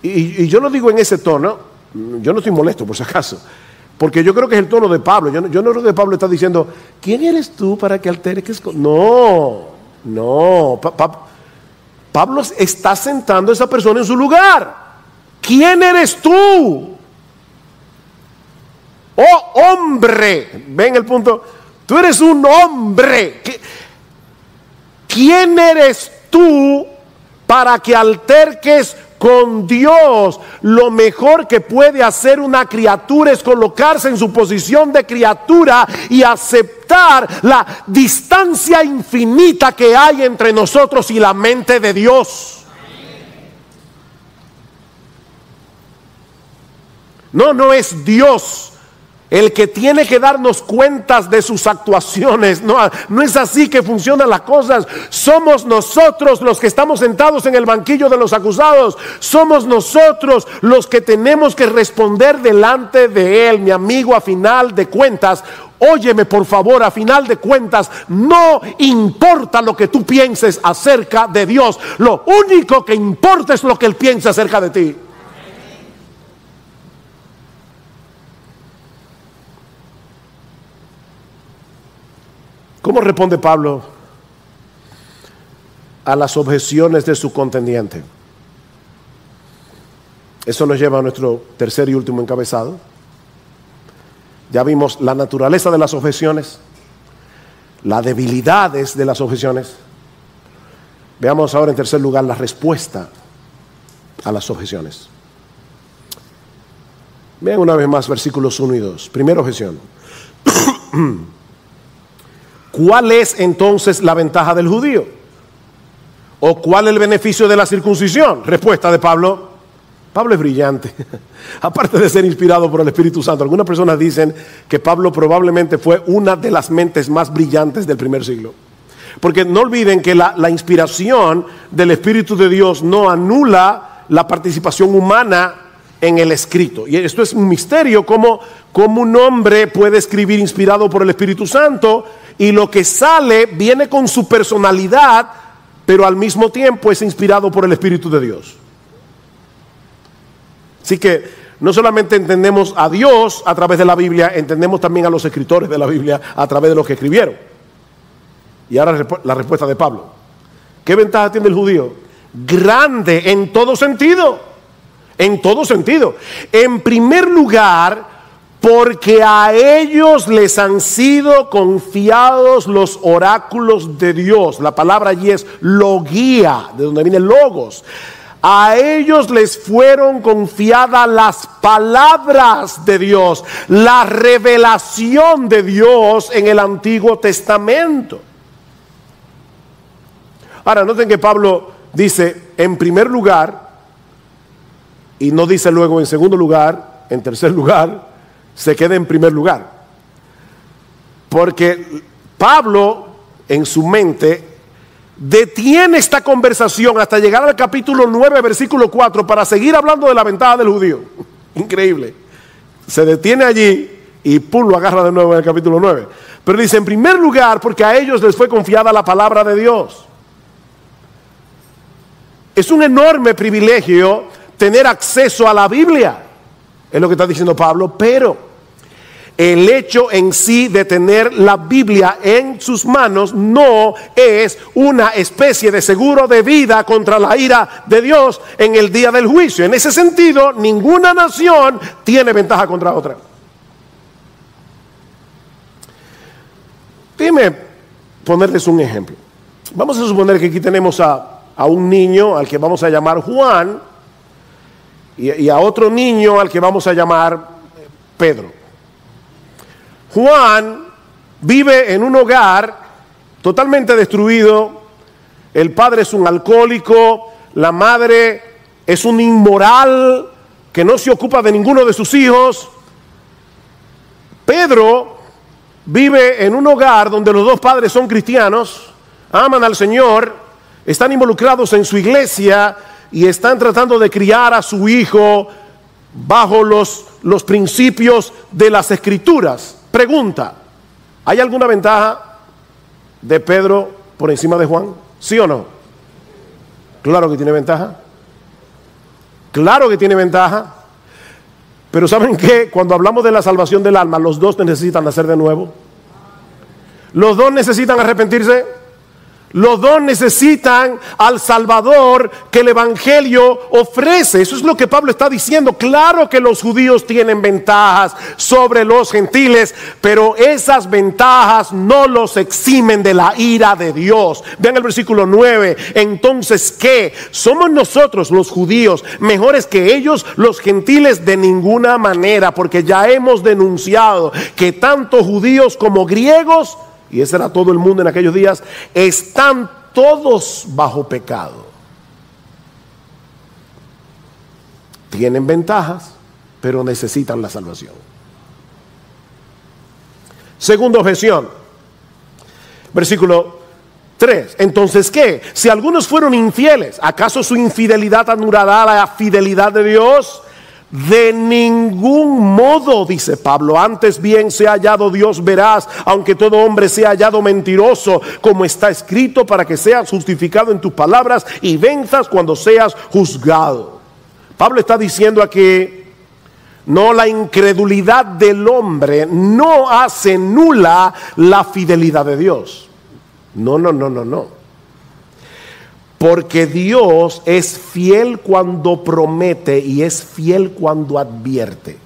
Y yo lo digo en ese tono, yo no estoy molesto por si acaso, porque yo creo que es el tono de Pablo. Yo no creo que Pablo está diciendo, ¿quién eres tú para que alterques con...? No. Pablo está sentando a esa persona en su lugar. ¿Quién eres tú? Oh hombre, ven el punto. Tú eres un hombre. ¿Quién eres tú para que alterques con Dios? Lo mejor que puede hacer una criatura es colocarse en su posición de criatura y aceptar la distancia infinita que hay entre nosotros y la mente de Dios. No es Dios el que tiene que darnos cuentas de sus actuaciones. No es así que funcionan las cosas. Somos nosotros los que estamos sentados en el banquillo de los acusados. Somos nosotros los que tenemos que responder delante de Él. Mi amigo, a final de cuentas, óyeme por favor, a final de cuentas, no importa lo que tú pienses acerca de Dios. Lo único que importa es lo que Él piensa acerca de ti. ¿Cómo responde Pablo a las objeciones de su contendiente? Eso nos lleva a nuestro tercer y último encabezado. Ya vimos la naturaleza de las objeciones, las debilidades de las objeciones. Veamos ahora en tercer lugar la respuesta a las objeciones. Vean una vez más versículos 1 y 2. Primera objeción. ¿Cuál es entonces la ventaja del judío? ¿O cuál es el beneficio de la circuncisión? Respuesta de Pablo. Pablo es brillante. Aparte de ser inspirado por el Espíritu Santo, algunas personas dicen que Pablo probablemente fue una de las mentes más brillantes del primer siglo. Porque no olviden que la inspiración del Espíritu de Dios no anula la participación humana en el escrito. Y esto es un misterio, cómo un hombre puede escribir inspirado por el Espíritu Santo y lo que sale viene con su personalidad, pero al mismo tiempo es inspirado por el Espíritu de Dios. Así que no solamente entendemos a Dios a través de la Biblia, entendemos también a los escritores de la Biblia a través de los que escribieron. Y ahora la respuesta de Pablo. ¿Qué ventaja tiene el judío? Grande en todo sentido. En todo sentido. En primer lugar, porque a ellos les han sido confiados los oráculos de Dios. La palabra allí es logia, de donde viene logos. A ellos les fueron confiadas las palabras de Dios, la revelación de Dios en el Antiguo Testamento. Ahora, noten que Pablo dice en primer lugar, y no dice luego en segundo lugar, en tercer lugar, se queda en primer lugar. Porque Pablo en su mente detiene esta conversación hasta llegar al capítulo 9, versículo 4, para seguir hablando de la ventaja del judío. Increíble. Se detiene allí y pum, lo agarra de nuevo en el capítulo 9. Pero dice, en primer lugar, porque a ellos les fue confiada la palabra de Dios. Es un enorme privilegio tener acceso a la Biblia. Es lo que está diciendo Pablo, pero el hecho en sí de tener la Biblia en sus manos no es una especie de seguro de vida contra la ira de Dios en el día del juicio. En ese sentido, ninguna nación tiene ventaja contra otra. Déjenme ponerles un ejemplo. Vamos a suponer que aquí tenemos a un niño al que vamos a llamar Juan y a otro niño al que vamos a llamar Pedro. Juan vive en un hogar totalmente destruido. El padre es un alcohólico, la madre es un inmoral que no se ocupa de ninguno de sus hijos. Pedro vive en un hogar donde los dos padres son cristianos, aman al Señor, están involucrados en su iglesia y están tratando de criar a su hijo bajo los principios de las Escrituras. Pregunta, ¿hay alguna ventaja de Pedro por encima de Juan? ¿Sí o no? Claro que tiene ventaja. Claro que tiene ventaja. Pero ¿saben qué? Cuando hablamos de la salvación del alma, los dos necesitan nacer de nuevo. Los dos necesitan arrepentirse. Los dos necesitan al Salvador que el Evangelio ofrece. Eso es lo que Pablo está diciendo. Claro que los judíos tienen ventajas sobre los gentiles, pero esas ventajas no los eximen de la ira de Dios. Vean el versículo 9. Entonces, ¿qué? ¿Somos nosotros los judíos mejores que ellos, los gentiles? De ninguna manera, porque ya hemos denunciado que tanto judíos como griegos, y ese era todo el mundo en aquellos días, están todos bajo pecado. Tienen ventajas, pero necesitan la salvación. Segunda objeción, versículo 3. Entonces, ¿qué? Si algunos fueron infieles, ¿acaso su infidelidad anulará la fidelidad de Dios? De ningún modo, dice Pablo. Antes bien sea hallado Dios veraz, aunque todo hombre sea hallado mentiroso, como está escrito, para que seas justificado en tus palabras y venzas cuando seas juzgado. Pablo está diciendo aquí, no, la incredulidad del hombre no hace nula la fidelidad de Dios. No. Porque Dios es fiel cuando promete y es fiel cuando advierte.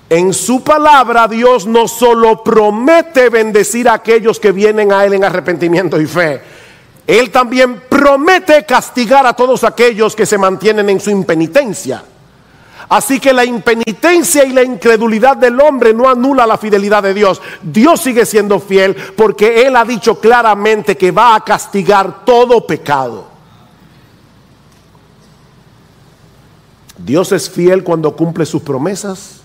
En su palabra Dios no solo promete bendecir a aquellos que vienen a Él en arrepentimiento y fe. Él también promete castigar a todos aquellos que se mantienen en su impenitencia. Así que la impenitencia y la incredulidad del hombre no anula la fidelidad de Dios. Dios sigue siendo fiel porque Él ha dicho claramente que va a castigar todo pecado. Dios es fiel cuando cumple sus promesas,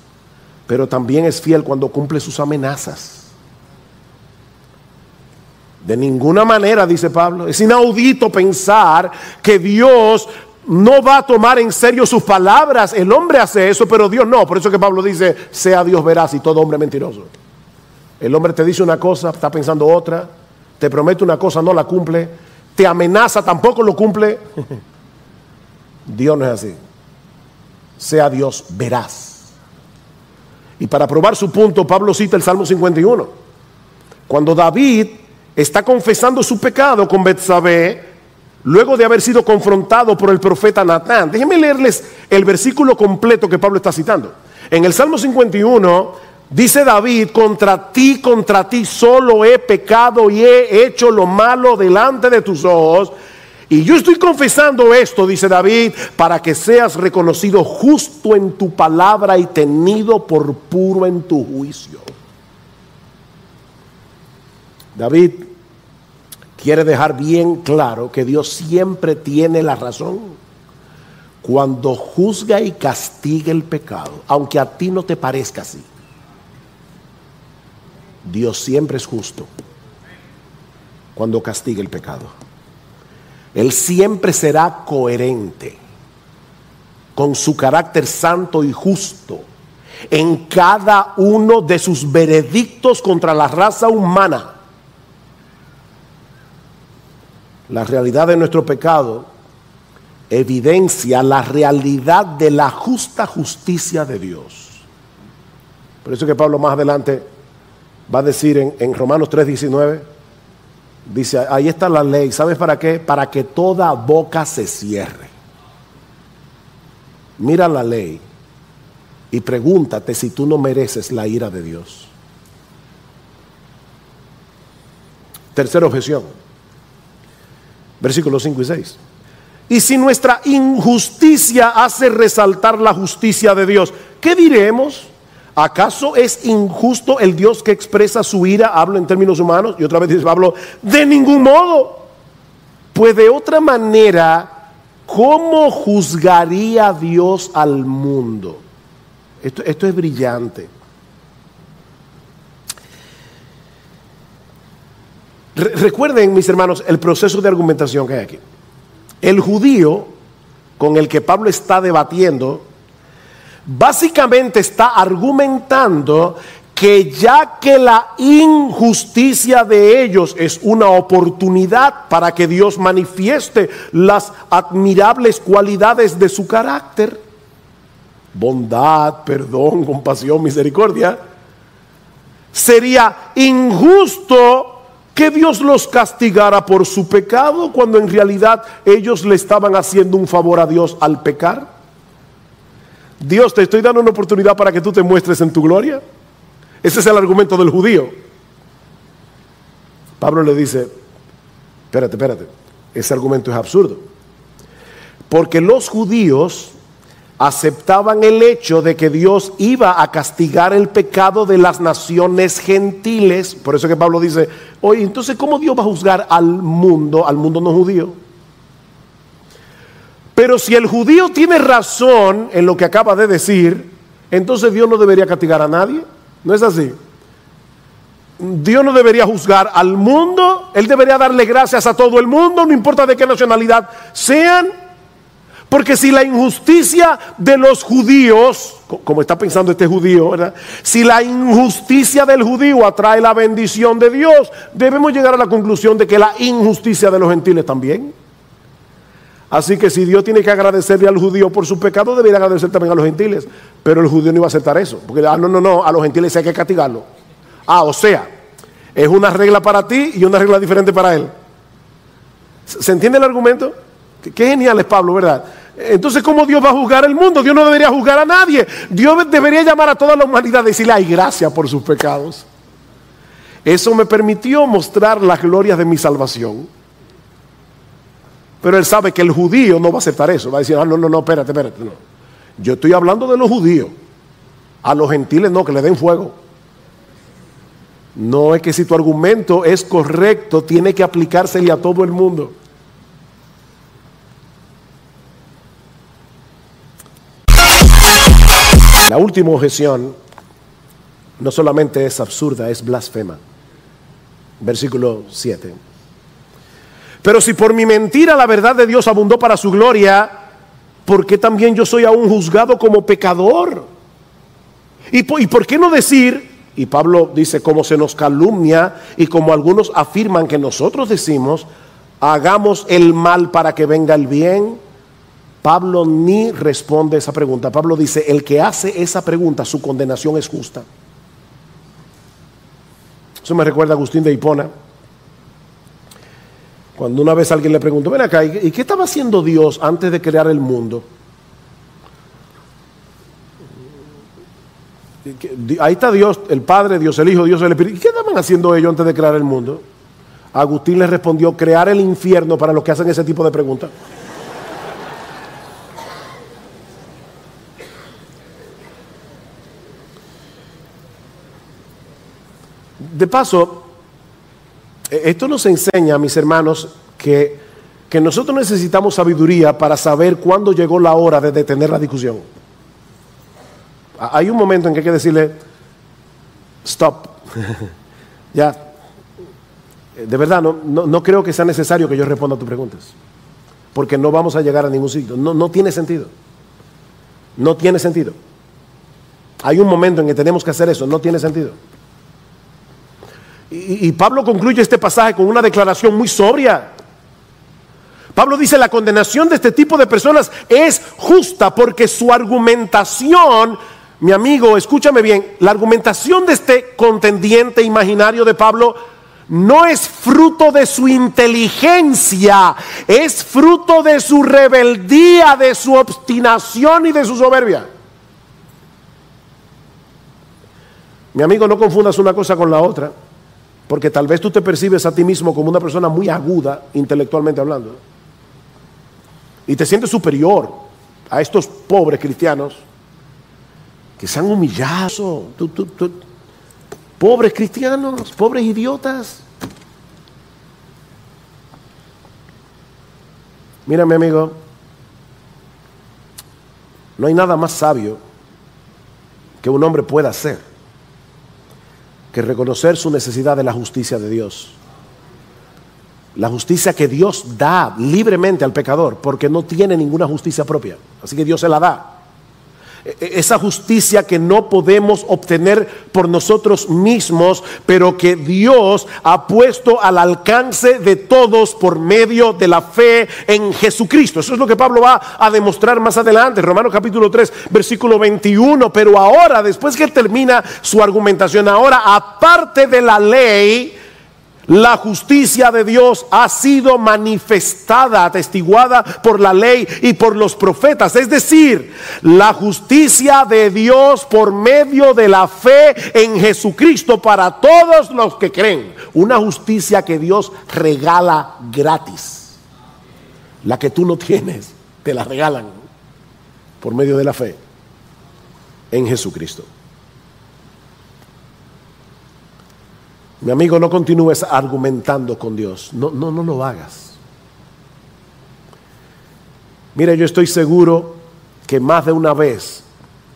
pero también es fiel cuando cumple sus amenazas. De ninguna manera, dice Pablo, es inaudito pensar que Dios no va a tomar en serio sus palabras. El hombre hace eso, pero Dios no. Por eso que Pablo dice, sea Dios veraz y todo hombre mentiroso. El hombre te dice una cosa, está pensando otra, te promete una cosa, no la cumple, te amenaza, tampoco lo cumple. Dios no es así. Sea Dios veraz. Y para probar su punto, Pablo cita el Salmo 51. Cuando David está confesando su pecado con Betsabé, luego de haber sido confrontado por el profeta Natán. Déjenme leerles el versículo completo que Pablo está citando. En el Salmo 51 dice David, contra ti solo he pecado y he hecho lo malo delante de tus ojos. Y yo estoy confesando esto, dice David, para que seas reconocido justo en tu palabra y tenido por puro en tu juicio. David quiere dejar bien claro que Dios siempre tiene la razón cuando juzga y castiga el pecado, aunque a ti no te parezca así. Dios siempre es justo cuando castiga el pecado. Él siempre será coherente con su carácter santo y justo en cada uno de sus veredictos contra la raza humana. La realidad de nuestro pecado evidencia la realidad de la justa justicia de Dios. Por eso que Pablo más adelante va a decir en Romanos 3:19, dice, ahí está la ley. ¿Sabes para qué? Para que toda boca se cierre. Mira la ley y pregúntate si tú no mereces la ira de Dios. Tercera objeción. Versículos 5 y 6. Y si nuestra injusticia hace resaltar la justicia de Dios, ¿qué diremos? ¿Acaso es injusto el Dios que expresa su ira? Hablo en términos humanos. Y otra vez dice Pablo, de ningún modo. Pues de otra manera, ¿cómo juzgaría Dios al mundo? Esto es brillante. Recuerden, mis hermanos, el proceso de argumentación que hay aquí. El judío con el que Pablo está debatiendo, básicamente está argumentando que ya que la injusticia de ellos es una oportunidad para que Dios manifieste las admirables cualidades de su carácter, bondad, perdón, compasión, misericordia, sería injusto que Dios los castigara por su pecado cuando en realidad ellos le estaban haciendo un favor a Dios al pecar. Dios, te estoy dando una oportunidad para que tú te muestres en tu gloria. Ese es el argumento del judío. Pablo le dice, espérate, ese argumento es absurdo. Porque los judíos aceptaban el hecho de que Dios iba a castigar el pecado de las naciones gentiles. Por eso que Pablo dice, oye, entonces ¿cómo Dios va a juzgar al mundo no judío? Pero si el judío tiene razón en lo que acaba de decir, entonces Dios no debería castigar a nadie. ¿No es así? Dios no debería juzgar al mundo. Él debería darle gracias a todo el mundo, no importa de qué nacionalidad sean. Porque si la injusticia de los judíos, como está pensando este judío, ¿verdad? Si la injusticia del judío atrae la bendición de Dios, debemos llegar a la conclusión de que la injusticia de los gentiles también. Así que si Dios tiene que agradecerle al judío por su pecado, debería agradecer también a los gentiles. Pero el judío no iba a aceptar eso, porque no, a los gentiles hay que castigarlo. O sea, es una regla para ti y una regla diferente para él. ¿Se entiende el argumento? Qué genial es Pablo, ¿verdad? Entonces, ¿cómo Dios va a juzgar el mundo? Dios no debería juzgar a nadie. Dios debería llamar a toda la humanidad y decirle, ay, gracias por sus pecados. Eso me permitió mostrar las glorias de mi salvación. Pero él sabe que el judío no va a aceptar eso. Va a decir, no, espérate, no. Yo estoy hablando de los judíos. A los gentiles no, que le den fuego. No es que si tu argumento es correcto, tiene que aplicársele a todo el mundo. La última objeción no solamente es absurda, es blasfema. Versículo 7. Pero si por mi mentira la verdad de Dios abundó para su gloria, ¿por qué también yo soy aún juzgado como pecador? ¿Y por qué no decir? Y Pablo dice, como se nos calumnia y como algunos afirman que nosotros decimos, hagamos el mal para que venga el bien. Pablo ni responde esa pregunta. Pablo dice, el que hace esa pregunta, su condenación es justa. Eso me recuerda a Agustín de Hipona, cuando una vez alguien le preguntó, ven acá, ¿y qué estaba haciendo Dios antes de crear el mundo? Ahí está Dios, el Padre, Dios el Hijo, Dios el Espíritu. ¿Y qué estaban haciendo ellos antes de crear el mundo? Agustín le respondió, crear el infierno para los que hacen ese tipo de preguntas. De paso, esto nos enseña, mis hermanos, que nosotros necesitamos sabiduría para saber cuándo llegó la hora de detener la discusión. Hay un momento en que hay que decirle, stop. Ya, de verdad, no creo que sea necesario que yo responda a tus preguntas, porque no vamos a llegar a ningún sitio. No tiene sentido. No tiene sentido. Hay un momento en que tenemos que hacer eso, no tiene sentido. Y Pablo concluye este pasaje con una declaración muy sobria. Pablo dice, la condenación de este tipo de personas es justa porque su argumentación, mi amigo, escúchame bien, la argumentación de este contendiente imaginario de Pablo no es fruto de su inteligencia, es fruto de su rebeldía, de su obstinación y de su soberbia. Mi amigo, no confundas una cosa con la otra. Porque tal vez tú te percibes a ti mismo como una persona muy aguda, intelectualmente hablando, y te sientes superior a estos pobres cristianos que se han humillado. Pobres cristianos, pobres idiotas. Mira, mi amigo, no hay nada más sabio que un hombre pueda hacer que reconocer su necesidad de la justicia de Dios. La justicia que Dios da libremente al pecador, porque no tiene ninguna justicia propia. Así que Dios se la da. Esa justicia que no podemos obtener por nosotros mismos, pero que Dios ha puesto al alcance de todos por medio de la fe en Jesucristo. Eso es lo que Pablo va a demostrar más adelante, Romanos capítulo 3, versículo 21. Pero ahora, después que termina su argumentación, ahora aparte de la ley, la justicia de Dios ha sido manifestada, atestiguada por la ley y por los profetas. Es decir, la justicia de Dios por medio de la fe en Jesucristo para todos los que creen. Una justicia que Dios regala gratis. La que tú no tienes, te la regalan por medio de la fe en Jesucristo. Mi amigo, no continúes argumentando con Dios. No lo hagas. Mira, yo estoy seguro que más de una vez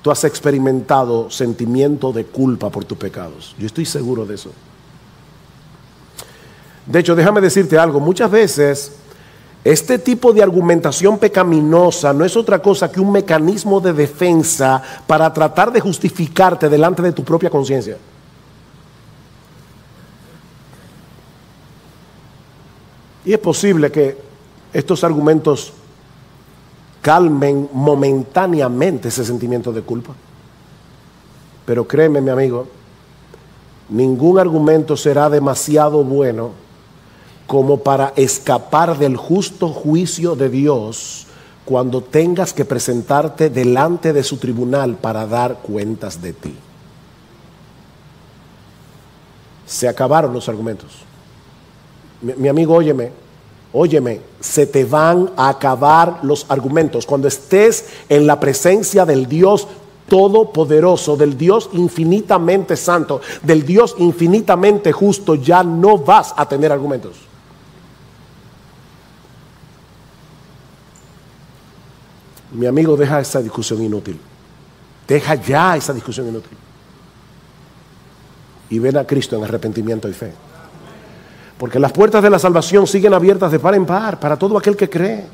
tú has experimentado sentimiento de culpa por tus pecados. Yo estoy seguro de eso. De hecho, déjame decirte algo. Muchas veces este tipo de argumentación pecaminosa no es otra cosa que un mecanismo de defensa para tratar de justificarte delante de tu propia conciencia. Y es posible que estos argumentos calmen momentáneamente ese sentimiento de culpa. Pero créeme, mi amigo, ningún argumento será demasiado bueno como para escapar del justo juicio de Dios cuando tengas que presentarte delante de su tribunal para dar cuentas de ti. Se acabaron los argumentos. Mi amigo, óyeme, óyeme, se te van a acabar los argumentos. Cuando estés en la presencia del Dios todopoderoso, del Dios infinitamente santo, del Dios infinitamente justo, ya no vas a tener argumentos. Mi amigo, deja esa discusión inútil. Deja ya esa discusión inútil. Y ven a Cristo en arrepentimiento y fe. Porque las puertas de la salvación siguen abiertas de par en par para todo aquel que cree.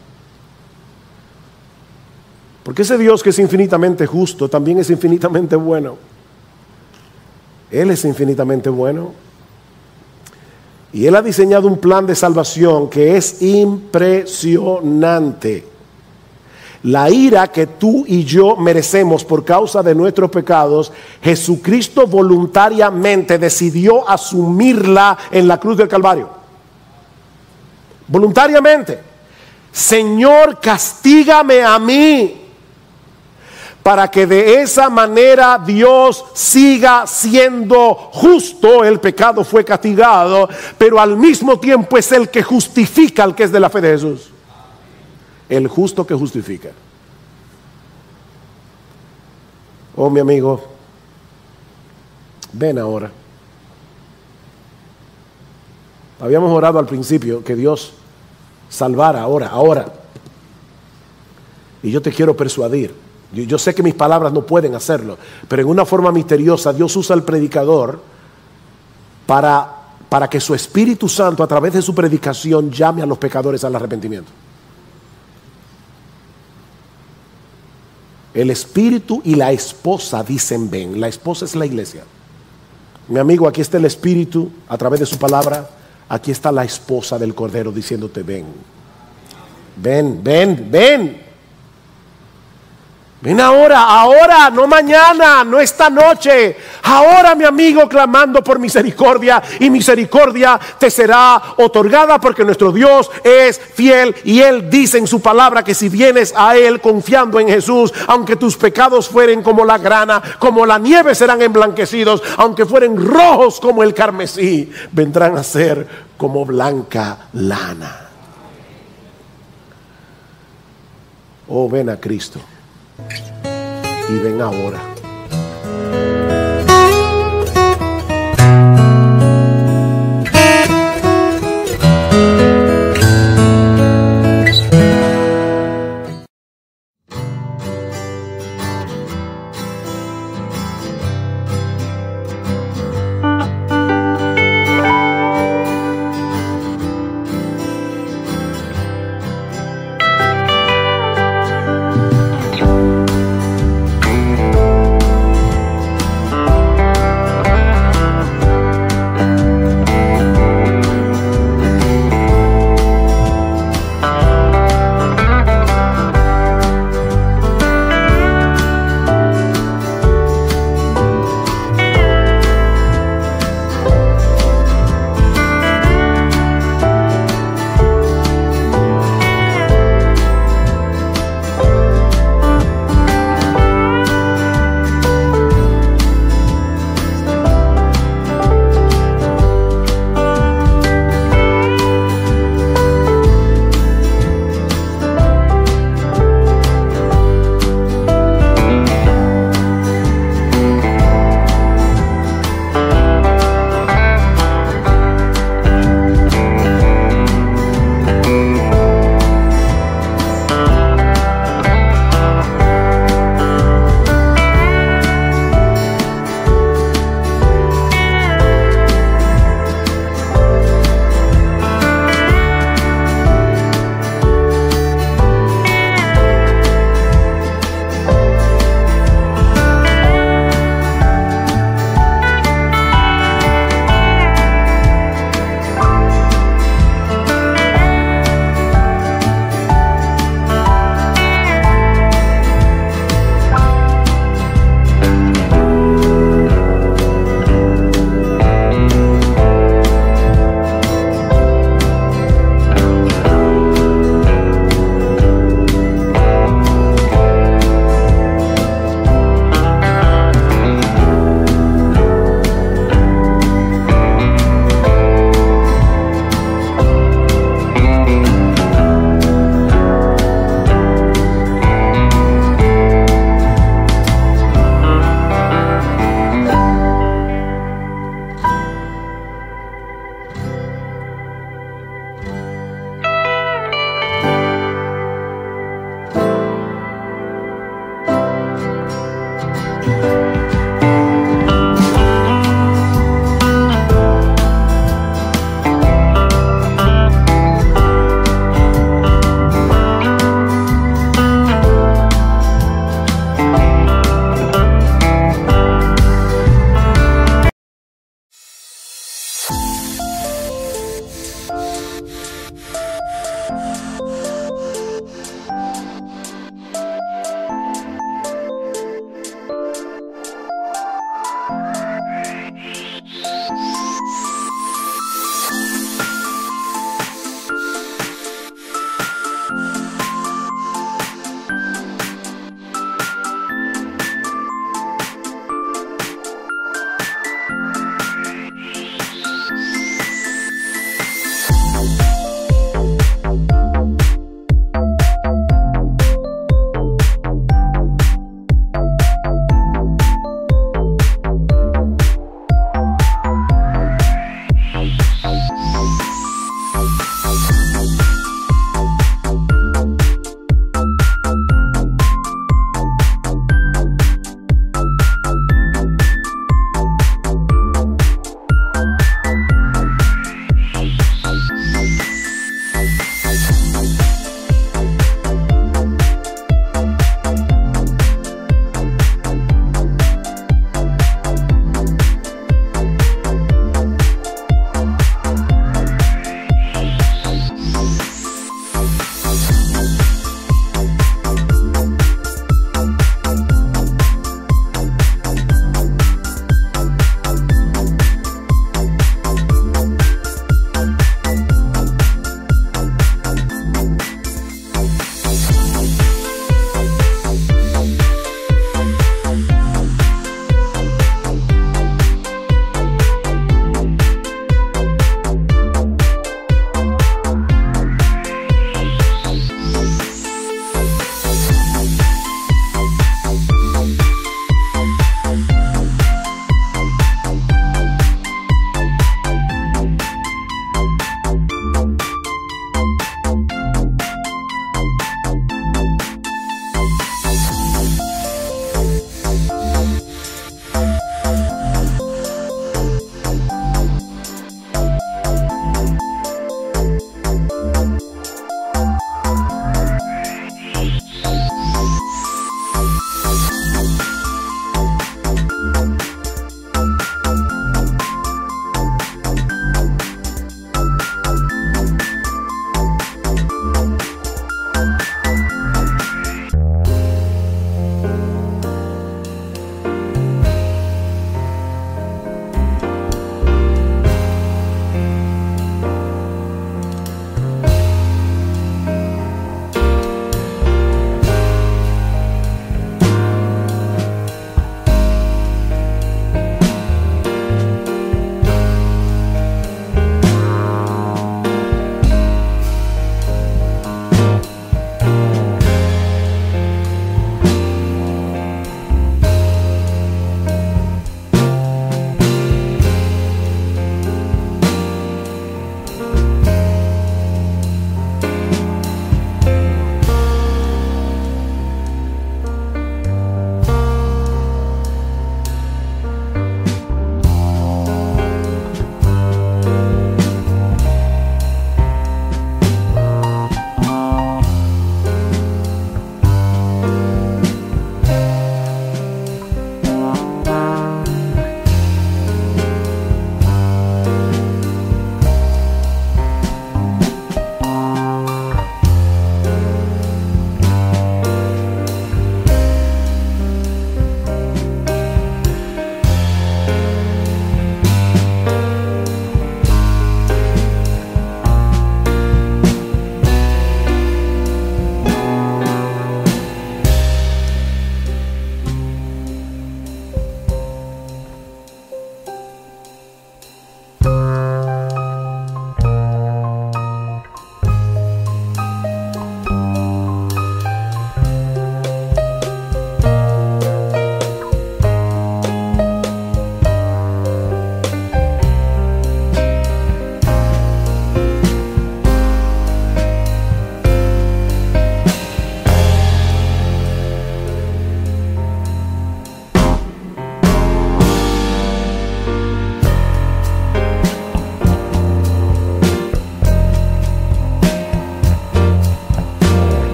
Porque ese Dios que es infinitamente justo también es infinitamente bueno. Él es infinitamente bueno. Y Él ha diseñado un plan de salvación que es impresionante. La ira que tú y yo merecemos por causa de nuestros pecados, Jesucristo voluntariamente decidió asumirla en la cruz del Calvario. Voluntariamente. Señor, castígame a mí, para que de esa manera Dios siga siendo justo. El pecado fue castigado, pero al mismo tiempo es el que justifica al que es de la fe de Jesús. El justo que justifica. Oh, mi amigo, ven ahora. Habíamos orado al principio que Dios salvara ahora. Y yo te quiero persuadir. Yo sé que mis palabras no pueden hacerlo, pero en una forma misteriosa Dios usa al predicador para que su Espíritu Santo, a través de su predicación, llame a los pecadores al arrepentimiento. El Espíritu y la esposa dicen ven. La esposa es la iglesia. Mi amigo, aquí está el Espíritu a través de su palabra. Aquí está la esposa del Cordero diciéndote ven. Ven. Ven ahora, no mañana, no esta noche. Ahora, mi amigo, clamando por misericordia, y misericordia te será otorgada, porque nuestro Dios es fiel y Él dice en su palabra que si vienes a Él confiando en Jesús, aunque tus pecados fueren como la grana, como la nieve serán emblanquecidos, aunque fueren rojos como el carmesí, vendrán a ser como blanca lana. Oh, ven a Cristo. Y ven ahora.